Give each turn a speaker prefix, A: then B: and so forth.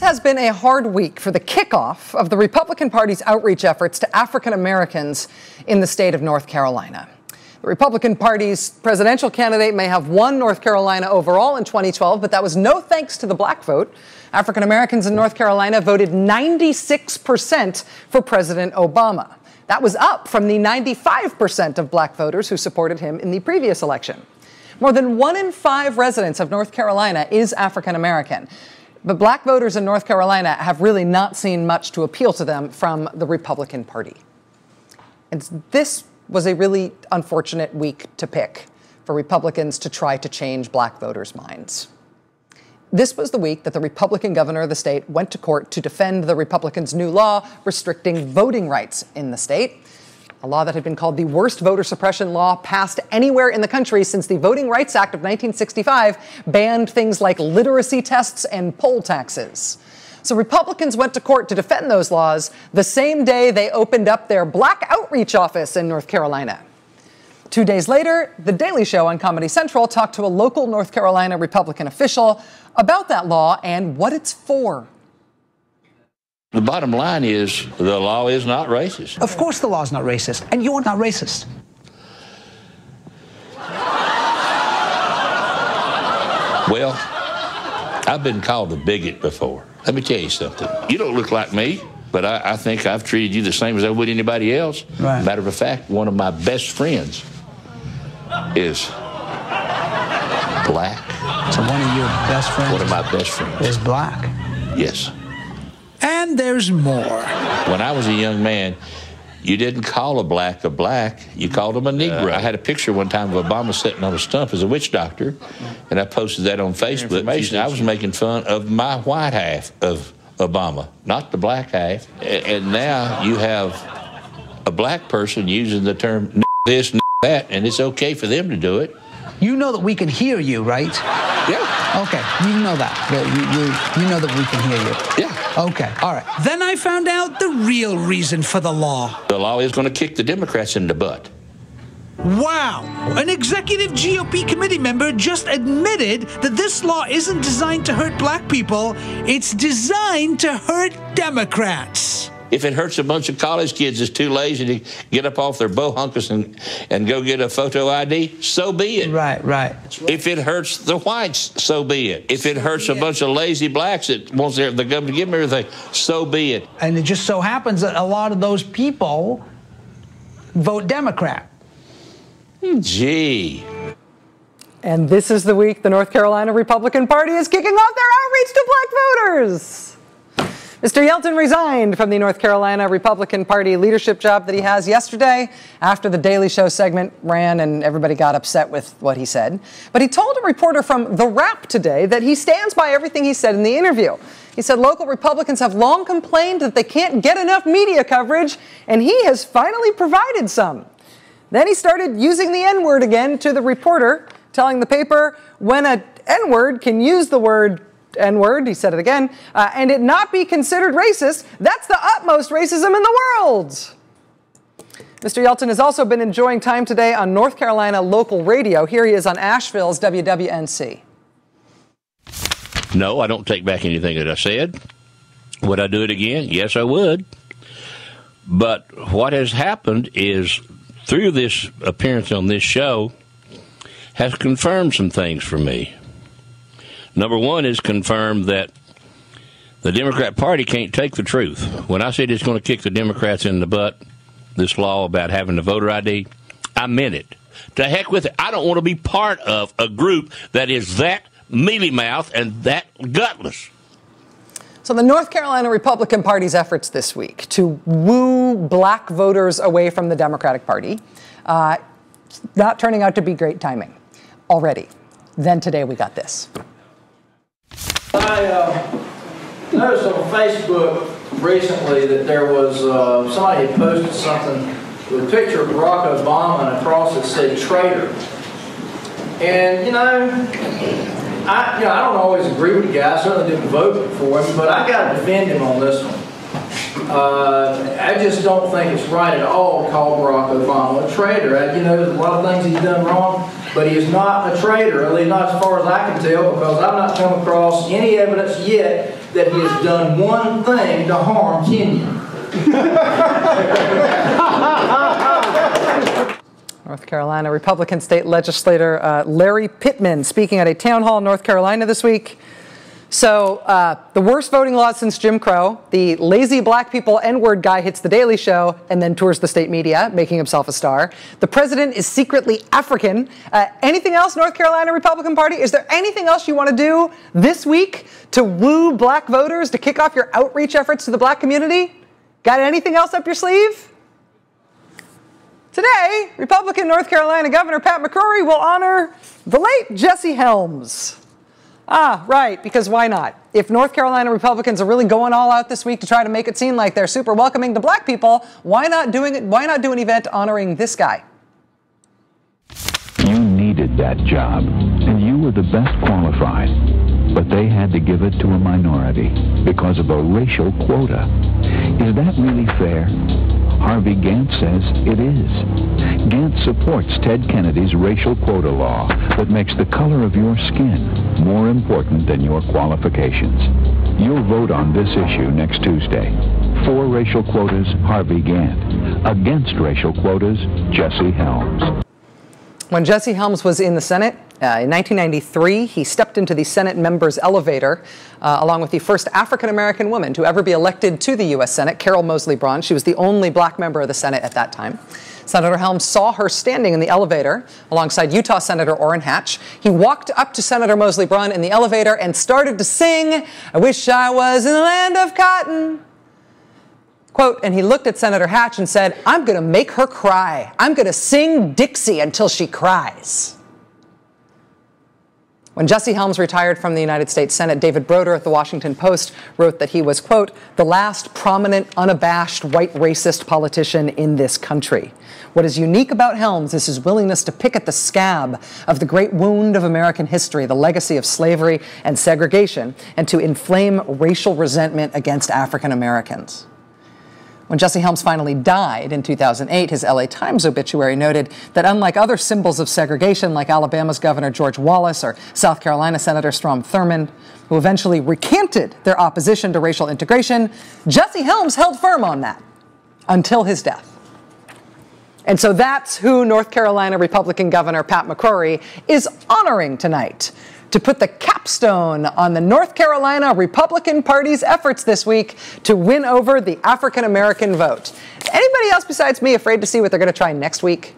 A: has been a hard week for the kickoff of the Republican Party's outreach efforts to African Americans in the state of North Carolina. The Republican Party's presidential candidate may have won North Carolina overall in 2012, but that was no thanks to the black vote. African Americans in North Carolina voted 96% for President Obama. That was up from the 95% of black voters who supported him in the previous election. More than 1 in 5 residents of North Carolina is African American. But black voters in North Carolina have really not seen much to appeal to them from the Republican Party. And this was a really unfortunate week to pick for Republicans to try to change black voters' minds. This was the week that the Republican governor of the state went to court to defend the Republicans' new law restricting voting rights in the state. A law that had been called the worst voter suppression law passed anywhere in the country since the Voting Rights Act of 1965 banned things like literacy tests and poll taxes. So Republicans went to court to defend those laws the same day they opened up their black outreach office in North Carolina. 2 days later, The Daily Show on Comedy Central talked to a local North Carolina Republican official about that law and what it's for.
B: The bottom line is the law is not racist.
C: Of course the law is not racist, and you're not racist.
B: Well, I've been called a bigot before. Let me tell you something. You don't look like me, but I think I've treated you the same as I would anybody else.
C: Right.
B: Matter of fact, one of my best friends is black.
C: So one of your best friends
B: One of my best friends
C: is black.
B: Yes.
C: And there's more.
B: When I was a young man, you didn't call a black, you called him a Negro. I had a picture one time of Obama sitting on a stump as a witch doctor, and I posted that on Facebook. I was making fun of my white half of Obama, not the black half. And now you have a black person using the term this, that, and it's okay for them to do it.
C: You know that we can hear you, right?
B: Yeah.
C: Okay, you know that. You know that we can hear you.
B: Yeah.
C: Okay, all right. Then I found out the real reason for the law.
B: The law is going to kick the Democrats in the butt.
C: Wow! An executive GOP committee member just admitted that this law isn't designed to hurt black people, it's designed to hurt Democrats.
B: If it hurts a bunch of college kids that's too lazy to get up off their bohunkus and go get a photo ID, so be it.
C: Right.
B: If it hurts the whites, so be it. If it hurts a bunch of lazy blacks that wants the government to give them everything, so be it.
C: And it just so happens that a lot of those people vote Democrat.
B: Gee.
A: And this is the week the North Carolina Republican Party is kicking off their outreach to black voters. Mr. Yelton resigned from the North Carolina Republican Party leadership job that he has yesterday after the Daily Show segment ran and everybody got upset with what he said. But he told a reporter from The Wrap today that he stands by everything he said in the interview. He said local Republicans have long complained that they can't get enough media coverage, and he has finally provided some. Then he started using the N-word again to the reporter, telling the paper when an N-word can use the word N-word, he said it again, and it not be considered racist, that's the utmost racism in the world. Mr. Yelton has also been enjoying time today on North Carolina local radio. Here he is on Asheville's WWNC.
B: No, I don't take back anything that I said. Would I do it again? Yes, I would. But what has happened is, through this appearance on this show, has confirmed some things for me. Number one is confirmed that the Democrat Party can't take the truth. When I said it's going to kick the Democrats in the butt, this law about having the voter ID, I meant it. To heck with it. I don't want to be part of a group that is that mealy-mouthed and that gutless.
A: So the North Carolina Republican Party's efforts this week to woo black voters away from the Democratic Party, not turning out to be great timing already. Then today we got this.
D: I noticed on Facebook recently that there was somebody had posted something with a picture of Barack Obama and across it said traitor. And I don't always agree with the guy. I certainly didn't vote for him, but I got to defend him on this one. I just don't think it's right at all to call Barack Obama a traitor. There's a lot of things he's done wrong, but he is not a traitor, at least not as far as I can tell, because I've not come across any evidence yet that he has done one thing to harm Kenya.
A: North Carolina Republican state legislator Larry Pittman speaking at a town hall in North Carolina this week. So the worst voting laws since Jim Crow, the lazy black people N-word guy hits the Daily Show and then tours the state media, making himself a star. The president is secretly African. Anything else, North Carolina Republican Party? Is there anything else you want to do this week to woo black voters, to kick off your outreach efforts to the black community? Got anything else up your sleeve? Today, Republican North Carolina Governor Pat McCrory will honor the late Jesse Helms. Ah, right, because why not? If North Carolina Republicans are really going all out this week to try to make it seem like they're super welcoming to black people, why not do an event honoring this guy?
E: You needed that job, and you were the best qualified, but they had to give it to a minority because of a racial quota. Is that really fair? Harvey Gantt says it is. Gantt supports Ted Kennedy's racial quota law that makes the color of your skin more important than your qualifications. You'll vote on this issue next Tuesday. For racial quotas, Harvey Gantt. Against racial quotas, Jesse Helms.
A: When Jesse Helms was in the Senate in 1993, he stepped into the Senate members' elevator along with the first African-American woman to ever be elected to the U.S. Senate, Carol Moseley Braun. She was the only black member of the Senate at that time. Senator Helms saw her standing in the elevator alongside Utah Senator Orrin Hatch. He walked up to Senator Moseley Braun in the elevator and started to sing, "I wish I was in the land of cotton." Quote, and he looked at Senator Hatch and said, "I'm going to make her cry. I'm going to sing Dixie until she cries." When Jesse Helms retired from the United States Senate, David Broder at the Washington Post wrote that he was, quote, "the last prominent, unabashed white racist politician in this country." What is unique about Helms is his willingness to pick at the scab of the great wound of American history, the legacy of slavery and segregation, and to inflame racial resentment against African Americans. When Jesse Helms finally died in 2008, his LA Times obituary noted that unlike other symbols of segregation like Alabama's Governor George Wallace or South Carolina Senator Strom Thurmond, who eventually recanted their opposition to racial integration, Jesse Helms held firm on that until his death. And so that's who North Carolina Republican Governor Pat McCrory is honoring tonight, to put the capstone on the North Carolina Republican Party's efforts this week to win over the African American vote. Anybody else besides me afraid to see what they're going to try next week?